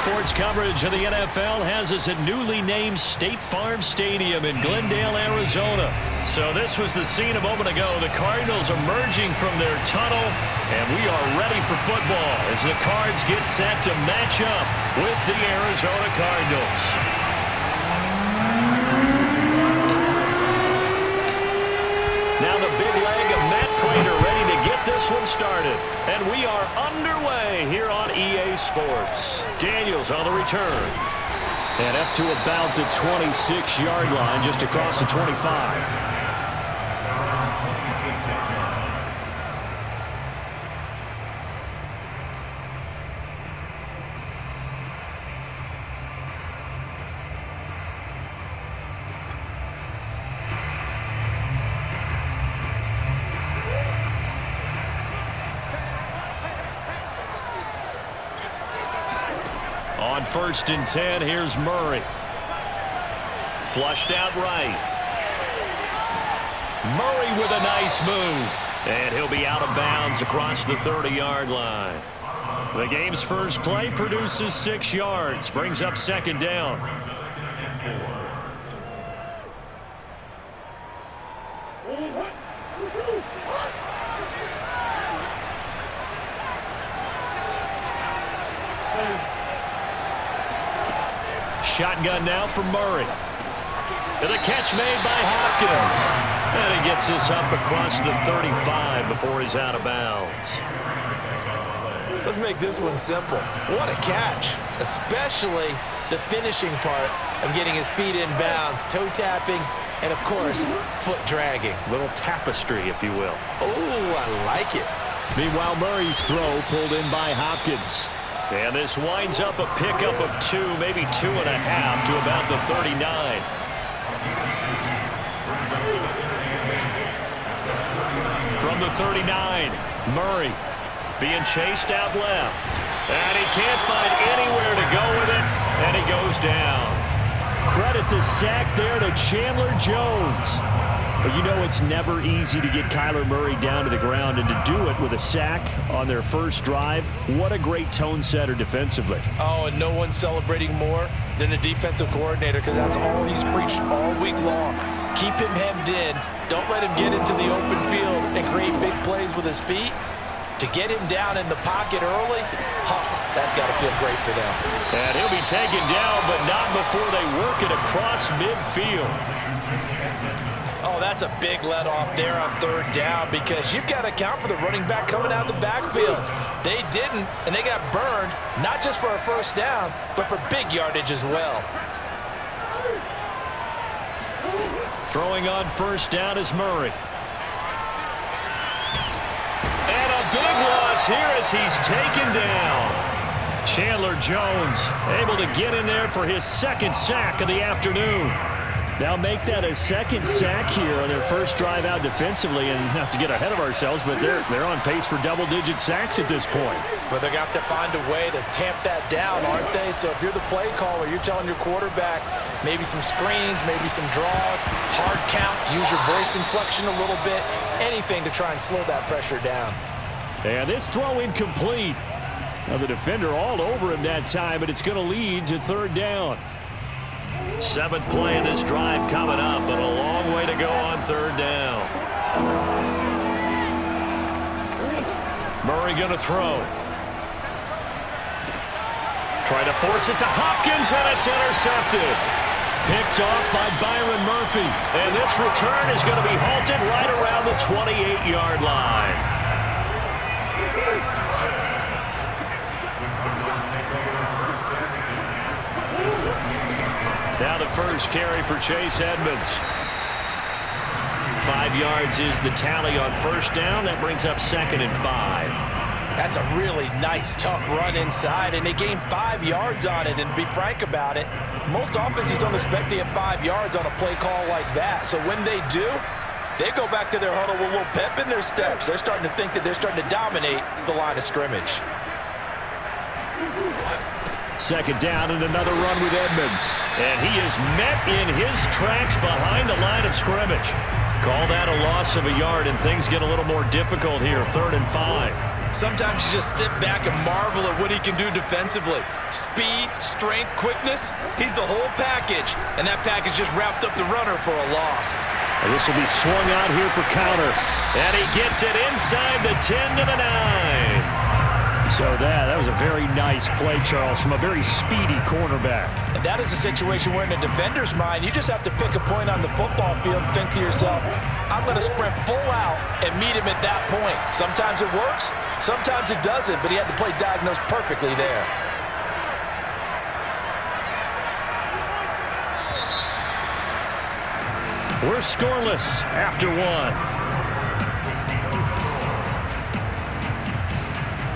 Sports coverage of the NFL has us at newly named State Farm Stadium in Glendale, Arizona. So this was the scene a moment ago. The Cardinals emerging from their tunnel, and we are ready for football as the Cards get set to match up with the Arizona Cardinals. Now the big leg of Matt Prater ready to get this one started. And we are underway here on EA Sports. Daniels on the return. And up to about the 26-yard line, just across the 25. On 1st and 10, here's Murray. Flushed out right. Murray with a nice move. And he'll be out of bounds across the 30-yard line. The game's first play produces 6 yards. Brings up 2nd down. Shotgun now for Murray. And a catch made by Hopkins. And he gets this up across the 35 before he's out of bounds. Let's make this one simple. What a catch, especially the finishing part of getting his feet in bounds, toe tapping, and of course, foot dragging. Little tapestry, if you will. Oh, I like it. Meanwhile, Murray's throw pulled in by Hopkins. And this winds up a pickup of 2, maybe 2.5 to about the 39. From the 39, Murray being chased out left. And he can't find anywhere to go with it, and he goes down. Credit the sack there to Chandler Jones. But you know it's never easy to get Kyler Murray down to the ground, and to do it with a sack on their first drive, what a great tone setter defensively. Oh, and no one's celebrating more than the defensive coordinator, because that's all he's preached all week long. Keep him hemmed in. Don't let him get into the open field and create big plays with his feet. To get him down in the pocket early, that's got to feel great for them. And he'll be taken down, but not before they work it across midfield. Oh, that's a big let off there on 3rd down, because you've got to account for the running back coming out of the backfield. They didn't, and they got burned, not just for a 1st down, but for big yardage as well. Throwing on 1st down is Murray. And a big loss here as he's taken down. Chandler Jones able to get in there for his 2nd sack of the afternoon. Now make that a 2nd sack here on their first drive out defensively, and not to get ahead of ourselves, but they're on pace for double-digit sacks at this point. But they're going to have to find a way to tamp that down, aren't they? So if you're the play caller, you're telling your quarterback maybe some screens, maybe some draws, hard count, use your voice inflection a little bit, anything to try and slow that pressure down. And this throw incomplete. Now the defender all over him that time, but it's going to lead to 3rd down. 7th play of this drive coming up, but a long way to go on 3rd down. Murray going to throw. Trying to force it to Hopkins, and it's intercepted. Picked off by Byron Murphy. And this return is going to be halted right around the 28-yard line. Now the first carry for Chase Edmonds. 5 yards is the tally on 1st down. That brings up 2nd and 5. That's a really nice, tough run inside, and they gained 5 yards on it. And to be frank about it, most offenses don't expect to get 5 yards on a play call like that. So when they do, they go back to their huddle with a little pep in their steps. They're starting to think that they're starting to dominate the line of scrimmage. 2nd down and another run with Edmonds. And he is met in his tracks behind the line of scrimmage. Call that a loss of a yard, and things get a little more difficult here. 3rd and 5. Sometimes you just sit back and marvel at what he can do defensively. Speed, strength, quickness, he's the whole package. And that package just wrapped up the runner for a loss. And this will be swung out here for counter. And he gets it inside the 10 to the 9. So that was a very nice play, Charles, from a very speedy cornerback. And that is a situation where in a defender's mind, you just have to pick a point on the football field and think to yourself, I'm going to sprint full out and meet him at that point. Sometimes it works, sometimes it doesn't, but he had to play diagnosed perfectly there. We're scoreless after one.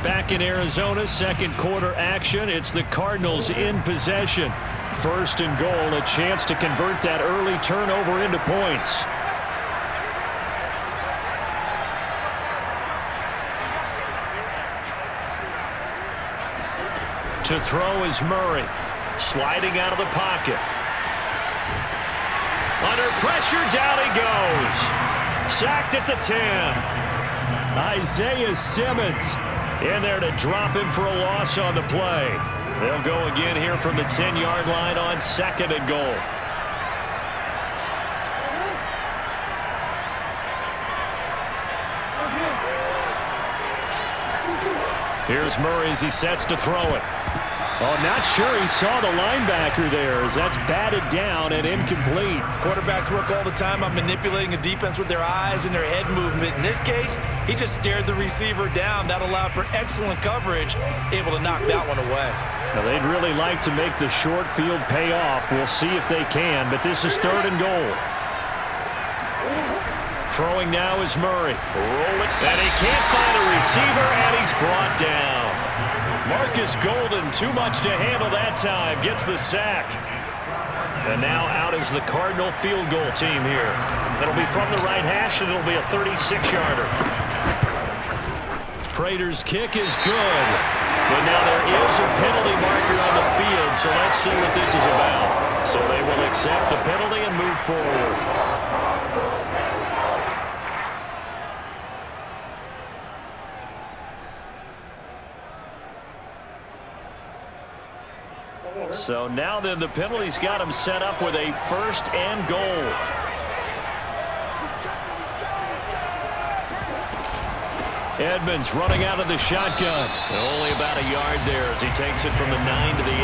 Back in Arizona, second quarter action. It's the Cardinals in possession. First and goal, a chance to convert that early turnover into points. To throw is Murray. Sliding out of the pocket. Under pressure, down he goes. Sacked at the 10. Isaiah Simmons in there to drop him for a loss on the play. They'll go again here from the 10-yard line on second and goal. Here's Murray as he sets to throw it. Oh, not sure he saw the linebacker there as that's batted down and incomplete. Quarterbacks work all the time on manipulating a defense with their eyes and their head movement. In this case, he just stared the receiver down. That allowed for excellent coverage, able to knock that one away. Now, they'd really like to make the short field pay off. We'll see if they can, but this is third and goal. Throwing now is Murray. Roll it, and he can't find a receiver, and he's brought down. Marcus Golden, too much to handle that time, gets the sack. And now out is the Cardinal field goal team here. It'll be from the right hash, and it'll be a 36-yarder. Prater's kick is good. But now there is a penalty marker on the field, so let's see what this is about. So they will accept the penalty and move forward. So now then the penalty's got him set up with a first and goal. Edmonds running out of the shotgun. Only about a yard there as he takes it from the 9 to the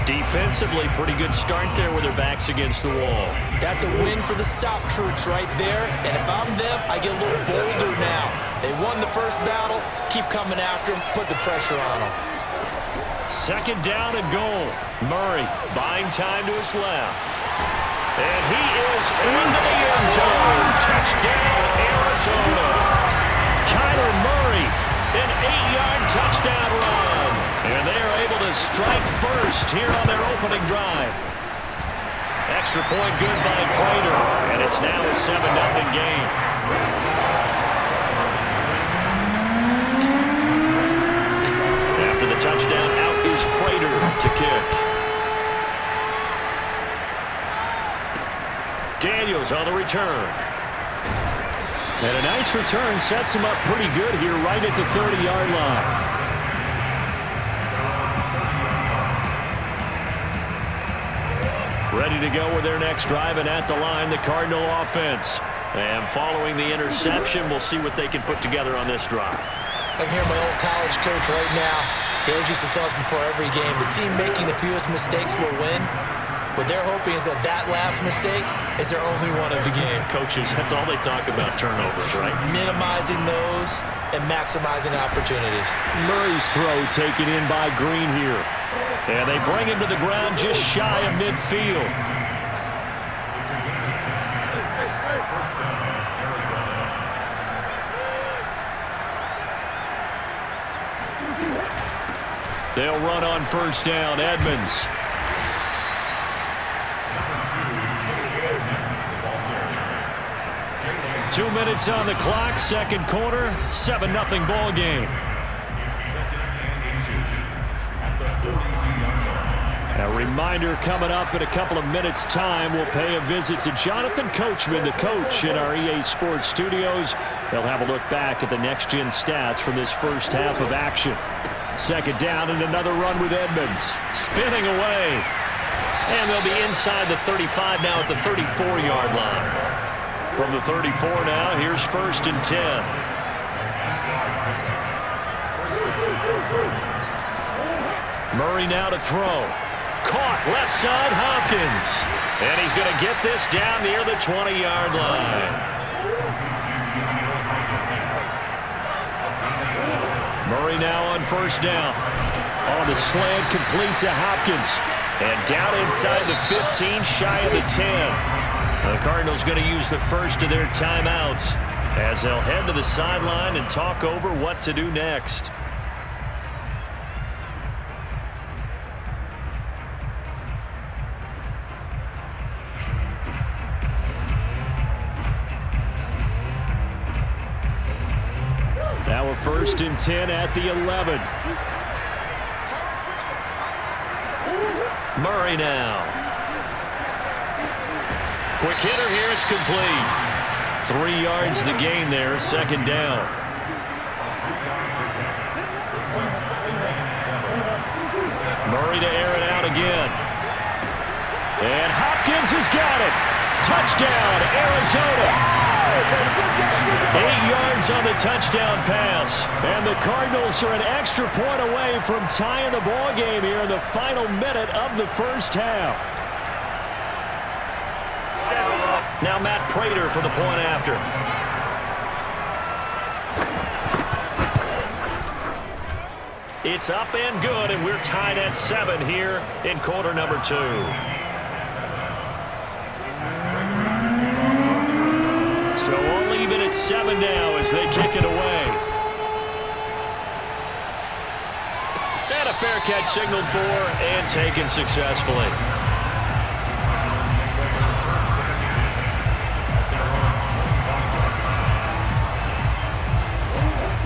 8. Defensively, pretty good start there with their backs against the wall. That's a win for the stop troops right there. And if I'm them, I get a little bolder now. They won the first battle. Keep coming after them. Put the pressure on them. Second down and goal. Murray buying time to his left. And he is into the end zone. Touchdown, Arizona. Kyler Murray, an 8-yard touchdown run. And they are able to strike first here on their opening drive. Extra point good by Prater. And it's now a 7-0 game. After the touchdown, out is Prater to kick. Daniels on the return. And a nice return sets him up pretty good here right at the 30-yard line. Ready to go with their next drive, and at the line, the Cardinal offense. And following the interception, we'll see what they can put together on this drive. I can hear my old college coach right now. He always used to tell us before every game, the team making the fewest mistakes will win. What they're hoping is that last mistake is their only one of the game. Coaches, that's all they talk about, turnovers, right? Minimizing those and maximizing opportunities. Murray's throw taken in by Green here. And they bring him to the ground just shy of midfield. They'll run on first down. Edmonds. Two minutes on the clock, second quarter, 7-0 ball game. A reminder coming up in a couple of minutes' time, we'll pay a visit to Jonathan Coachman, the coach in our EA Sports Studios. They'll have a look back at the next-gen stats from this first half of action. Second down and another run with Edmonds. Spinning away. And they'll be inside the 35 now at the 34-yard line. From the 34 now, here's 1st and 10. Murray now to throw. Caught left side, Hopkins. And he's going to get this down near the 20-yard line. Murray now on 1st down. On the slant, complete to Hopkins. And down inside the 15, shy of the 10. The Cardinals going to use the first of their timeouts as they'll head to the sideline and talk over what to do next. Now a 1st and 10 at the 11. Murray now. Quick hitter here, it's complete. 3 yards the gain there, 2nd down. Murray to air it out again. And Hopkins has got it. Touchdown, Arizona. 8 yards on the touchdown pass. And the Cardinals are an extra point away from tying the ball game here in the final minute of the first half. Now Matt Prater for the point after. It's up and good, and we're tied at 7 here in quarter number 2. So we'll leave it at 7 now as they kick it away. And a fair catch signaled for and taken successfully.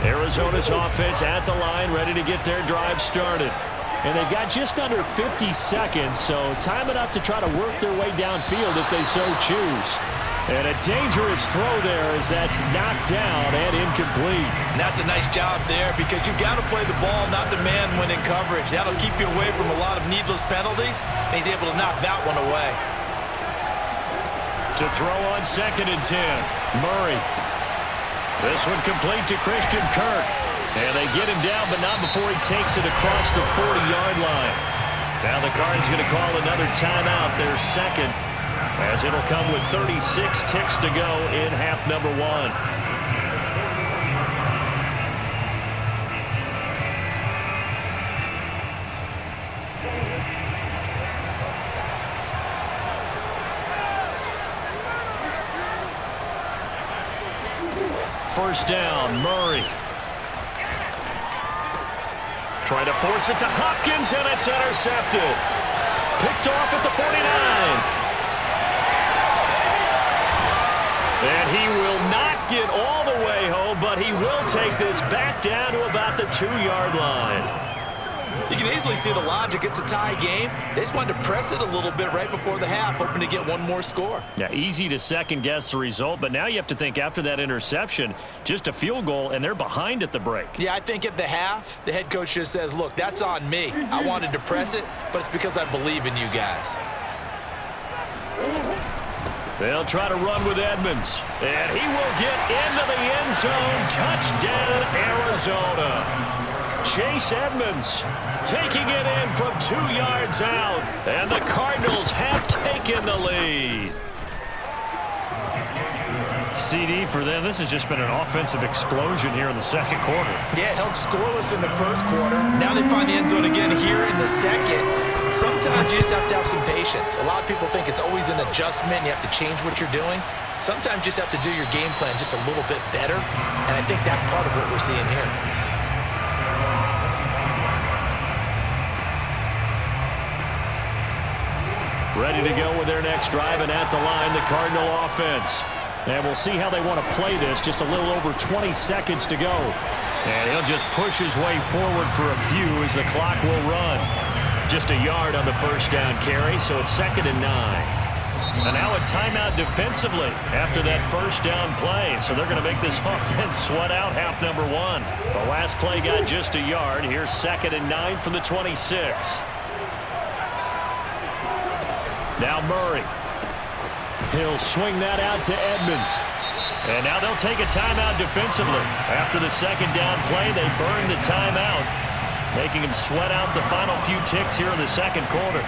Arizona's offense at the line, ready to get their drive started. And they've got just under 50 seconds, so time enough to try to work their way downfield if they so choose. And a dangerous throw there as that's knocked down and incomplete. And that's a nice job there because you've got to play the ball, not the man when in coverage. That'll keep you away from a lot of needless penalties, and he's able to knock that one away. To throw on 2nd and 10, Murray. This one complete to Christian Kirk. And they get him down, but not before he takes it across the 40-yard line. Now the Cards going to call another timeout, their second, as it'll come with 36 ticks to go in half number 1. First down, Murray. Trying to force it to Hopkins, and it's intercepted. Picked off at the 49. And he will not get all the way home, but he will take this back down to about the 2-yard line. You can easily see the logic. It's a tie game. They just wanted to press it a little bit right before the half, hoping to get one more score. Yeah, easy to second-guess the result, but now you have to think after that interception, just a field goal, and they're behind at the break. Yeah, I think at the half, the head coach just says, look, that's on me. I wanted to press it, but it's because I believe in you guys. They'll try to run with Edmonds, and he will get into the end zone. Touchdown, Arizona. Chase Edmonds taking it in from 2 yards out, and the Cardinals have taken the lead. CD for them, this has just been an offensive explosion here in the second quarter. Yeah, held scoreless in the first quarter. Now they find the end zone again here in the second. Sometimes you just have to have some patience. A lot of people think it's always an adjustment. You have to change what you're doing. Sometimes you just have to do your game plan just a little bit better, and I think that's part of what we're seeing here. Ready to go with their next drive, and at the line, the Cardinal offense. And we'll see how they want to play this. Just a little over 20 seconds to go. And he'll just push his way forward for a few as the clock will run. Just a yard on the first down carry, so it's 2nd and 9. And now a timeout defensively after that first down play. So they're going to make this offense sweat out half number one. The last play got just a yard. Here's 2nd and 9 from the 26. Now Murray. He'll swing that out to Edmonds. And now they'll take a timeout defensively. After the second down play, they burn the timeout, making him sweat out the final few ticks here in the second quarter.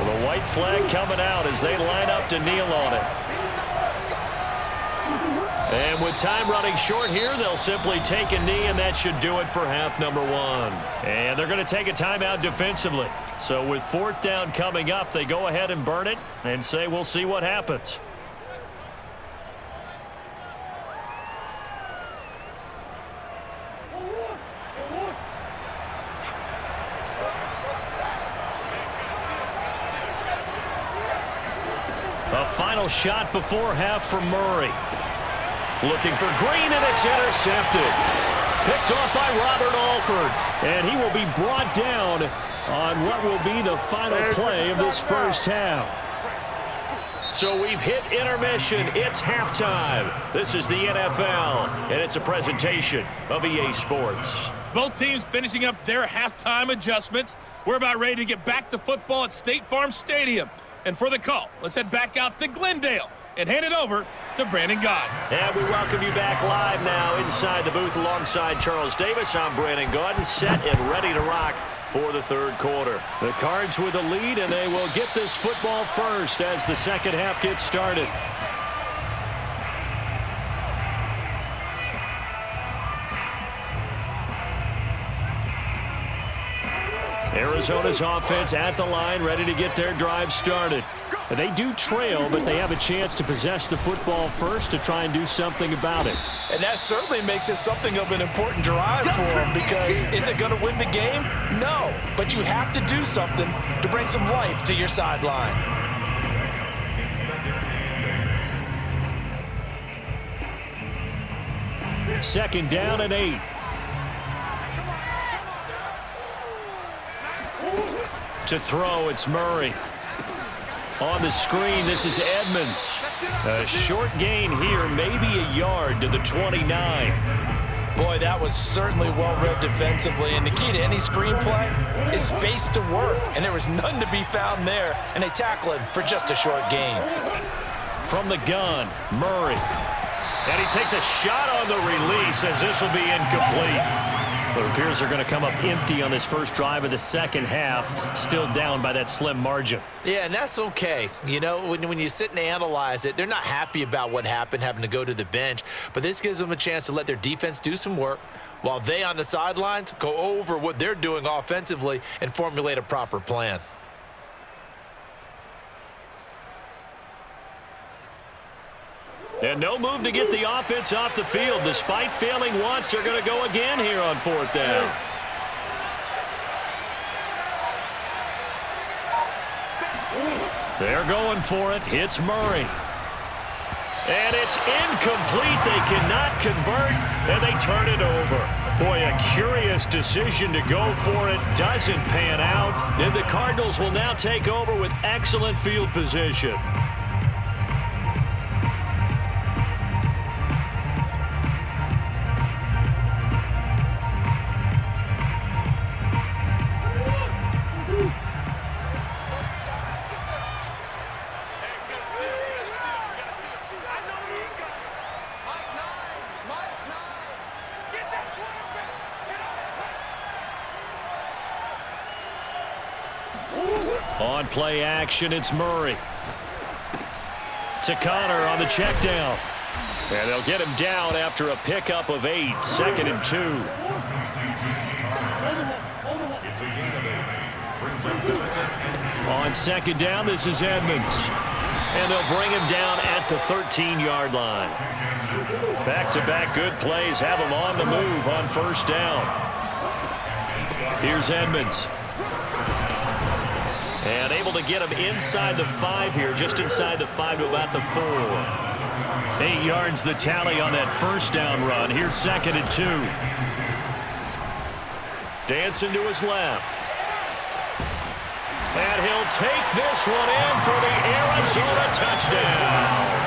Well, the white flag coming out as they line up to kneel on it. And with time running short here, they'll simply take a knee, and that should do it for half number one. And they're going to take a timeout defensively. So with 4th down coming up, they go ahead and burn it and say we'll see what happens. A final shot before half for Murray. Looking for Green, and it's intercepted. Picked off by Robert Alford. And he will be brought down on what will be the final play of this first half. So we've hit intermission. It's halftime. This is the NFL, and it's a presentation of EA Sports. Both teams finishing up their halftime adjustments. We're about ready to get back to football at State Farm Stadium. And for the call, let's head back out to Glendale and hand it over to Brandon Gaud. And we welcome you back live now inside the booth alongside Charles Davis. I'm Brandon Gaud, set and ready to rock for the third quarter. The Cards with a lead, and they will get this football first as the second half gets started. Arizona's offense at the line, ready to get their drive started. They do trail, but they have a chance to possess the football first to try and do something about it. And that certainly makes it something of an important drive for them, because is it going to win the game? No, but you have to do something to bring some life to your sideline. Second down and 8. To throw, it's Murray. On the screen, this is Edmonds. A short gain here, maybe a yard to the 29. Boy, that was certainly well-read defensively, and the key to any screenplay is space to work, and there was none to be found there, and they tackle him for just a short gain. From the gun, Murray. And he takes a shot on the release as this will be incomplete. It appears they're going to come up empty on this first drive of the second half, still down by that slim margin. Yeah, and that's okay. You know, when you sit and analyze it, they're not happy about what happened, having to go to the bench. But this gives them a chance to let their defense do some work while they on the sidelines go over what they're doing offensively and formulate a proper plan. And no move to get the offense off the field. Despite failing once, they're going to go again here on 4th down. They're going for it. It's Murray. And it's incomplete. They cannot convert, and they turn it over. Boy, a curious decision to go for it. Doesn't pan out. And the Cardinals will now take over with excellent field position. On play action, it's Murray. To Connor on the check down. And they'll get him down after a pickup of 8. 2nd and 2. On 2nd down, this is Edmonds. And they'll bring him down at the 13-yard line. Back-to-back good plays have him on the move on 1st down. Here's Edmonds. And able to get him inside the 5 here, just inside the 5 to about the 4. 8 yards the tally on that 1st down run. Here's 2nd and 2. Dancing to his left. And he'll take this one in for the Arizona touchdown.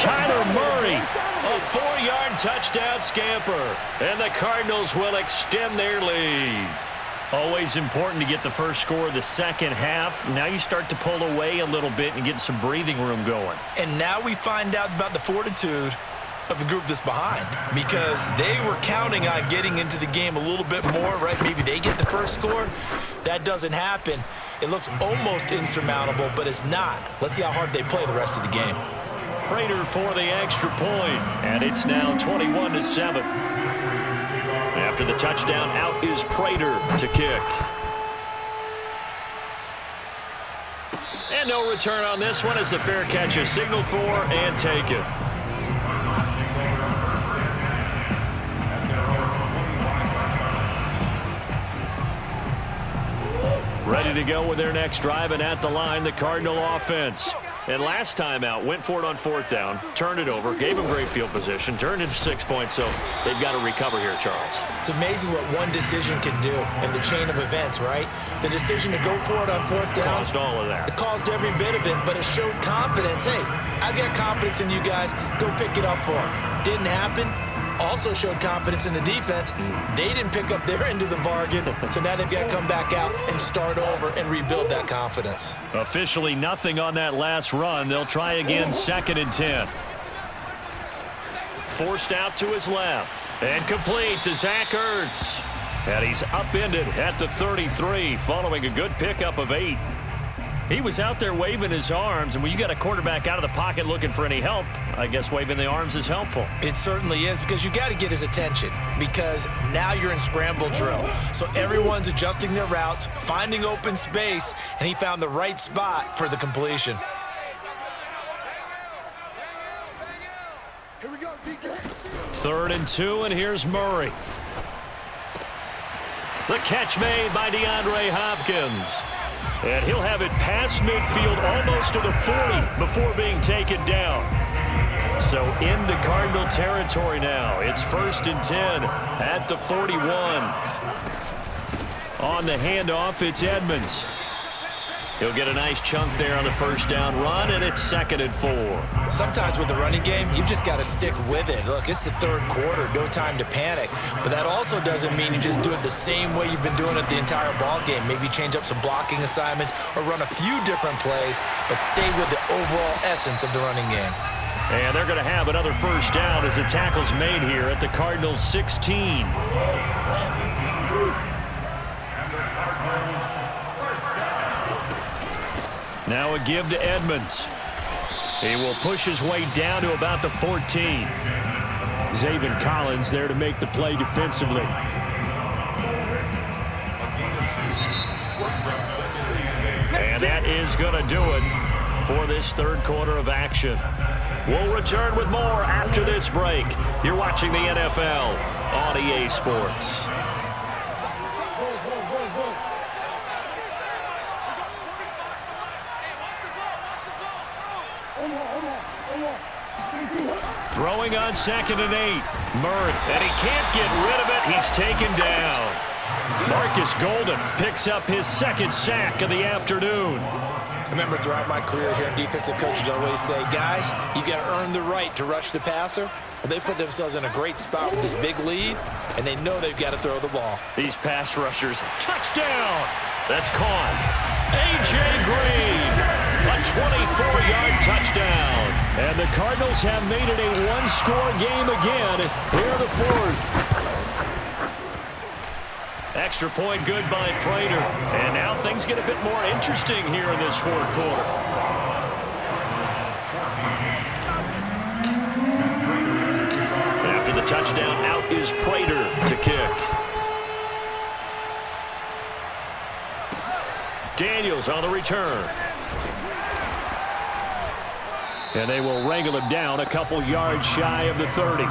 Kyler Murray, a 4-yard touchdown scamper. And the Cardinals will extend their lead. Always important to get the first score of the second half. Now you start to pull away a little bit and get some breathing room going. And now we find out about the fortitude of the group that's behind, because they were counting on getting into the game a little bit more, right? Maybe they get the first score. That doesn't happen. It looks almost insurmountable, but it's not. Let's see how hard they play the rest of the game. Prater for the extra point, and it's now 21-7. After the touchdown, out is Prater to kick. And no return on this one as the fair catch is signaled for and taken. Ready to go with their next drive, and at the line, the Cardinal offense. And last time out, went for it on 4th down, turned it over, gave them great field position, turned into 6 points, so they've got to recover here, Charles. It's amazing what one decision can do in the chain of events, right? The decision to go for it on 4th down. Caused all of that. It caused every bit of it, but it showed confidence. Hey, I've got confidence in you guys. Go pick it up for them. Didn't happen. Also showed confidence in the defense. They didn't pick up their end of the bargain, so now they've got to come back out and start over and rebuild that confidence. Officially nothing on that last run. They'll try again, 2nd and 10. Forced out to his left. And complete to Zach Ertz. And he's upended at the 33 following a good pickup of 8. He was out there waving his arms, and when you got a quarterback out of the pocket looking for any help, I guess waving the arms is helpful. It certainly is, because you got to get his attention, because now you're in scramble drill. So everyone's adjusting their routes, finding open space, and he found the right spot for the completion. Here we go, DK. 3rd and 2, and here's Murray. The catch made by DeAndre Hopkins. And he'll have it past midfield almost to the 40 before being taken down. So into Cardinal territory now. It's 1st and 10 at the 41. On the handoff, it's Edmonds. He'll get a nice chunk there on the 1st down run, and it's 2nd and 4. Sometimes with the running game, you've just got to stick with it. Look, it's the 3rd quarter, no time to panic. But that also doesn't mean you just do it the same way you've been doing it the entire ball game. Maybe change up some blocking assignments or run a few different plays, but stay with the overall essence of the running game. And they're going to have another 1st down as the tackle's made here at the Cardinals' 16. Now a give to Edmonds. He will push his way down to about the 14. Zaven Collins there to make the play defensively. And that is going to do it for this 3rd quarter of action. We'll return with more after this break. You're watching the NFL on EA Sports. Throwing on 2nd and 8. Murray, and he can't get rid of it. He's taken down. Marcus Golden picks up his 2nd sack of the afternoon. Remember, throughout my career here in defensive coaches always say, guys, you got to earn the right to rush the passer. Well, they put themselves in a great spot with this big lead, and they know they've got to throw the ball. These pass rushers, touchdown! That's caught. A.J. Green. A 24-yard touchdown. And the Cardinals have made it a one-score game again here in the 4th. Extra point good by Prater. And now things get a bit more interesting here in this 4th quarter. After the touchdown, out is Prater to kick. Daniels on the return. And they will wrangle him down a couple yards shy of the 30.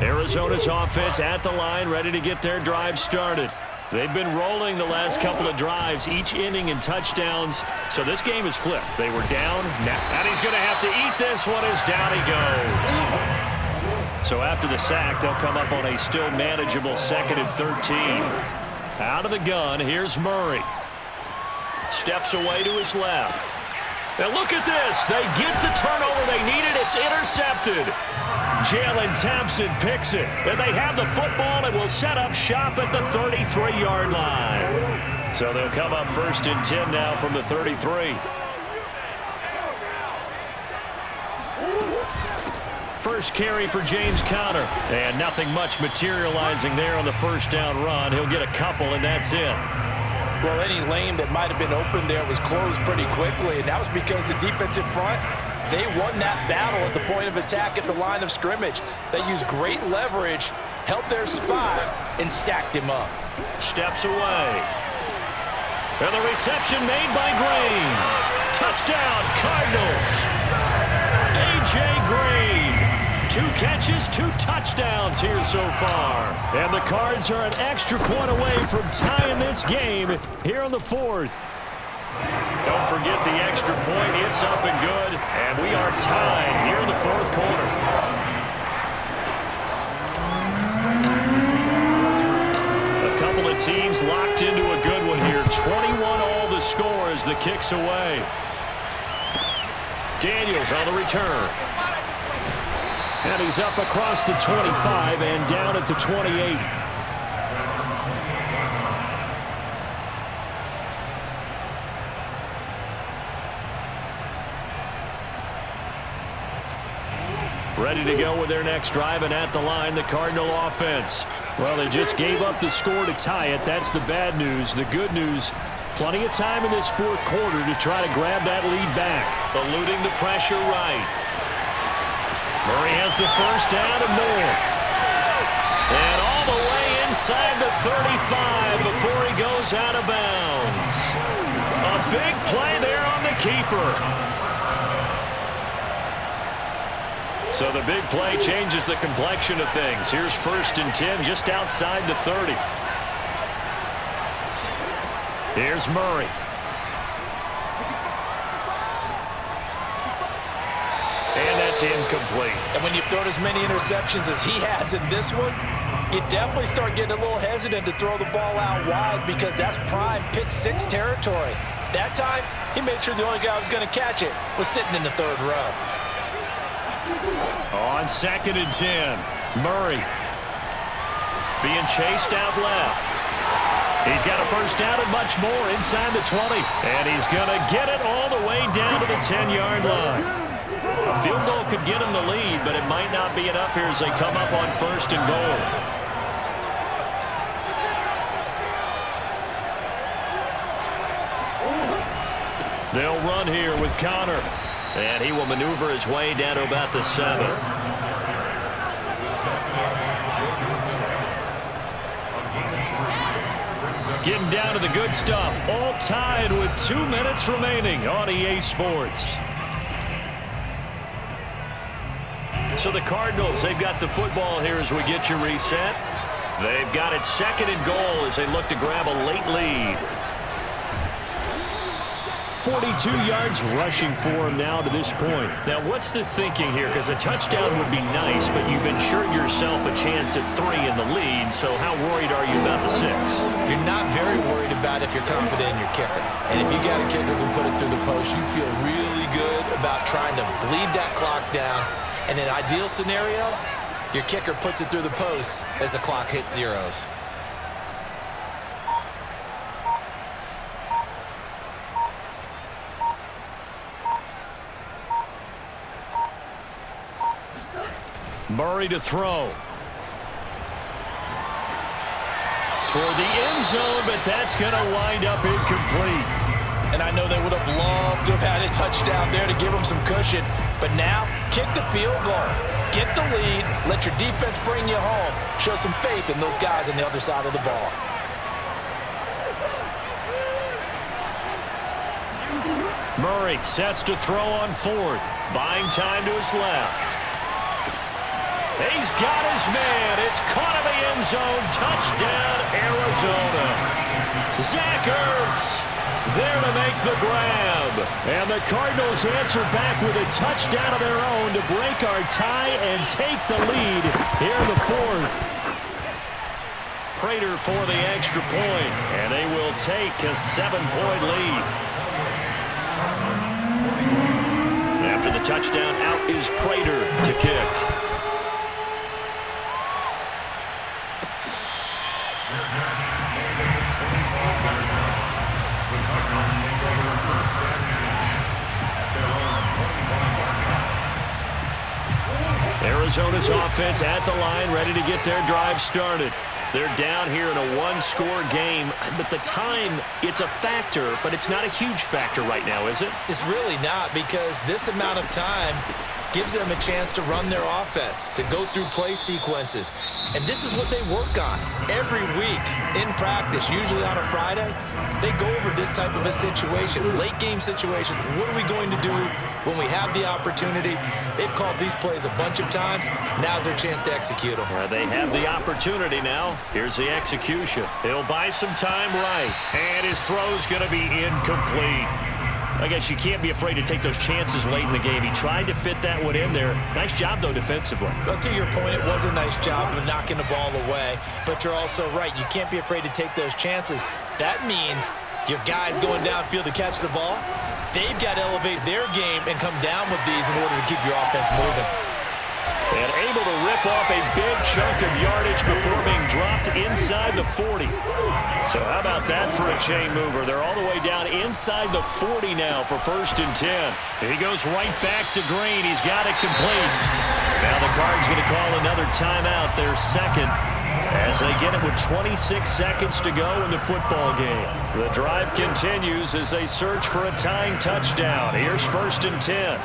Arizona's offense at the line, ready to get their drive started. They've been rolling the last couple of drives, each inning in touchdowns. So this game is flipped. They were down, and he's going to have to eat this one as down he goes. So after the sack, they'll come up on a still manageable 2nd and 13. Out of the gun, here's Murray. Steps away to his left. Now look at this. They get the turnover they needed. It's intercepted. Jalen Thompson picks it. And they have the football and will set up shop at the 33-yard line. So they'll come up 1st and 10 now from the 33. First carry for James Conner. And nothing much materializing there on the first down run. He'll get a couple, and that's it. Well, any lane that might have been open there was closed pretty quickly, and that was because the defensive front, they won that battle at the point of attack at the line of scrimmage. They used great leverage, held their spot, and stacked him up. Steps away. And the reception made by Green. Touchdown, Cardinals. A.J. Green. 2 catches, 2 touchdowns here so far. And the Cards are an extra point away from tying this game here in the 4th. Don't forget the extra point. It's up and good. And we are tied here in the 4th quarter. A couple of teams locked into a good one here. 21 all the score as the kick's away. Daniels on the return. And he's up across the 25 and down at the 28. Ready to go with their next drive, and at the line, the Cardinal offense. Well, they just gave up the score to tie it. That's the bad news. The good news, plenty of time in this 4th quarter to try to grab that lead back. Eluding the pressure right. Murray has the first down and more. And all the way inside the 35 before he goes out of bounds. A big play there on the keeper. So the big play changes the complexion of things. Here's 1st and 10 just outside the 30. Here's Murray. And that's incomplete. And when you've thrown as many interceptions as he has in this one, you definitely start getting a little hesitant to throw the ball out wide because that's prime pick 6 territory. That time, he made sure the only guy who was going to catch it was sitting in the 3rd row. On 2nd and 10, Murray being chased out left. He's got a first down and much more inside the 20. And he's going to get it all the way down to the 10-yard line. A field goal could get him the lead, but it might not be enough here as they come up on 1st and goal. They'll run here with Conner. And he will maneuver his way down to about the 7. Getting down to the good stuff. All tied with 2 minutes remaining on EA Sports. So the Cardinals, they've got the football here as we get you reset. They've got it 2nd and goal as they look to grab a late lead. 42 yards rushing for him now to this point. Now, what's the thinking here? Because a touchdown would be nice, but you've ensured yourself a chance at 3 in the lead. So how worried are you about the 6? You're not very worried about if you're confident in your kicker. And if you got a kicker who can put it through the post, you feel really good about trying to bleed that clock down. In an ideal scenario, your kicker puts it through the post as the clock hits zeros. Murray to throw. Toward the end zone, but that's going to wind up incomplete. And I know they would have loved to have had a touchdown there to give them some cushion. But now, kick the field goal. Get the lead. Let your defense bring you home. Show some faith in those guys on the other side of the ball. Murray sets to throw on 4th. Buying time to his left. He's got his man. It's caught in the end zone. Touchdown, Arizona. Zach Ertz there to make the grab. And the Cardinals answer back with a touchdown of their own to break our tie and take the lead here in the fourth. Prater for the extra point, and they will take a 7-point lead. After the touchdown, out is Prater to kick. Arizona's offense at the line, ready to get their drive started. They're down here in a one-score game, but the time, it's a factor, but it's not a huge factor right now, is it? It's really not, because this amount of time gives them a chance to run their offense, to go through play sequences. And this is what they work on every week in practice, usually on a Friday. They go over this type of a situation, late game situation. What are we going to do when we have the opportunity? They've called these plays a bunch of times. Now's their chance to execute them. They have the opportunity now. Here's the execution. He'll buy some time right. And his throw's going to be incomplete. I guess you can't be afraid to take those chances late in the game. He tried to fit that one in there. Nice job, though, defensively. Well, to your point, it was a nice job of knocking the ball away. But you're also right. You can't be afraid to take those chances. That means your guys going downfield to catch the ball, they've got to elevate their game and come down with these in order to keep your offense moving. And able to rip off a big chunk of yardage before being dropped inside the 40. So how about that for a chain mover? They're all the way down inside the 40 now for 1st and 10. He goes right back to Green. He's got it complete. Now the Cards going to call another timeout, their second, as they get it with 26 seconds to go in the football game. The drive continues as they search for a tying touchdown. Here's 1st and 10.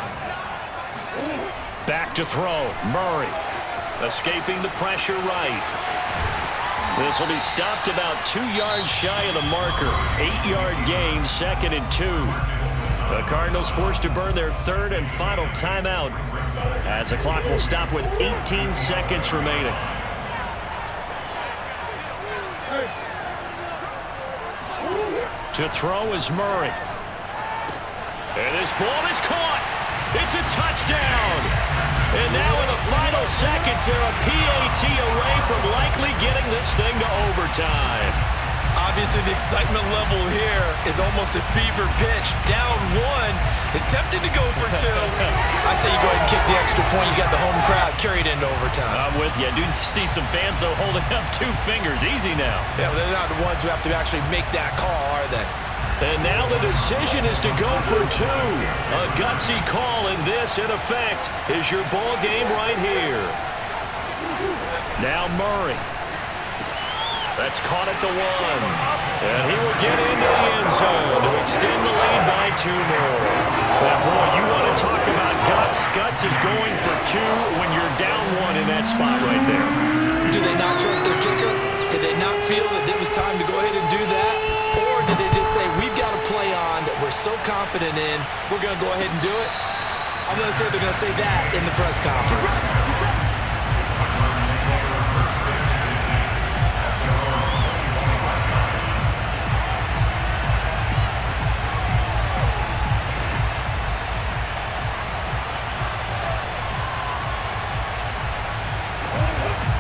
Back to throw. Murray escaping the pressure right. This will be stopped about 2 yards shy of the marker. 8-yard gain, 2nd and 2. The Cardinals forced to burn their 3rd and final timeout as the clock will stop with 18 seconds remaining. To throw is Murray. And this ball is caught. It's a touchdown. And now in the final seconds, they're a PAT away from likely getting this thing to overtime. Obviously, the excitement level here is almost a fever pitch. Down 1 is tempted to go for 2. I say you go ahead and kick the extra point. You got the home crowd carried into overtime. I'm with you. I do see some fans, though, holding up 2 fingers. Easy now. Yeah, but they're not the ones who have to actually make that call, are they? And now the decision is to go for 2. A gutsy call, and this, in effect, is your ball game right here. Now Murray. That's caught at the 1. And he will get into the end zone to extend the lead by 2 more. Now, boy, you want to talk about guts. Guts is going for 2 when you're down 1 in that spot right there. Do they not trust their kicker? Did they not feel that it was time to go ahead and do that? Or did they just say, we've got a play on that we're so confident in, we're going to go ahead and do it? I'm going to say they're going to say that in the press conference.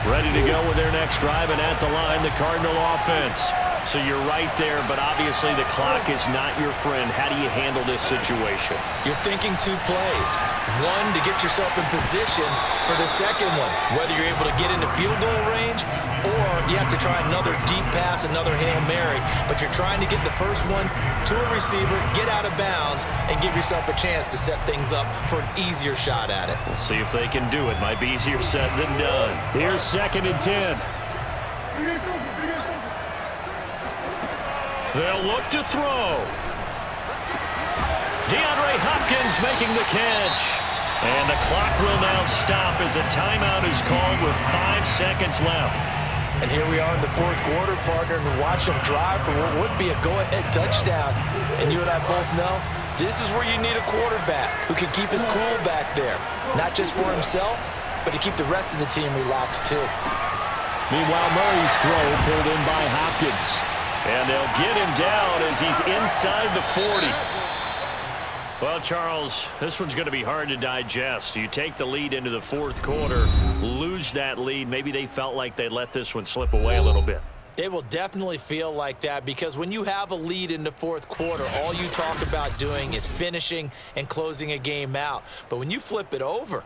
Ready to go with their next drive, and at the line, the Cardinal offense. So you're right there, but obviously the clock is not your friend. How do you handle this situation? You're thinking 2 plays. 1 to get yourself in position for the second one, whether you're able to get into field goal range or you have to try another deep pass, another Hail Mary. But you're trying to get the first one to a receiver, get out of bounds, and give yourself a chance to set things up for an easier shot at it. We'll see if they can do it. Might be easier said than done. Here's 2nd and 10. They'll look to throw. DeAndre Hopkins making the catch. And the clock will now stop as a timeout is called with 5 seconds left. And here we are in the 4th quarter, partner, and watch them drive for what would be a go-ahead touchdown. And you and I both know this is where you need a quarterback who can keep his cool back there. Not just for himself, but to keep the rest of the team relaxed too. Meanwhile, Murray's throw pulled in by Hopkins. And they'll get him down as he's inside the 40. Well, Charles, this one's going to be hard to digest. You take the lead into the fourth quarter, lose that lead. Maybe they felt like they let this one slip away a little bit. It will definitely feel like that because when you have a lead in the fourth quarter, all you talk about doing is finishing and closing a game out. But when you flip it over,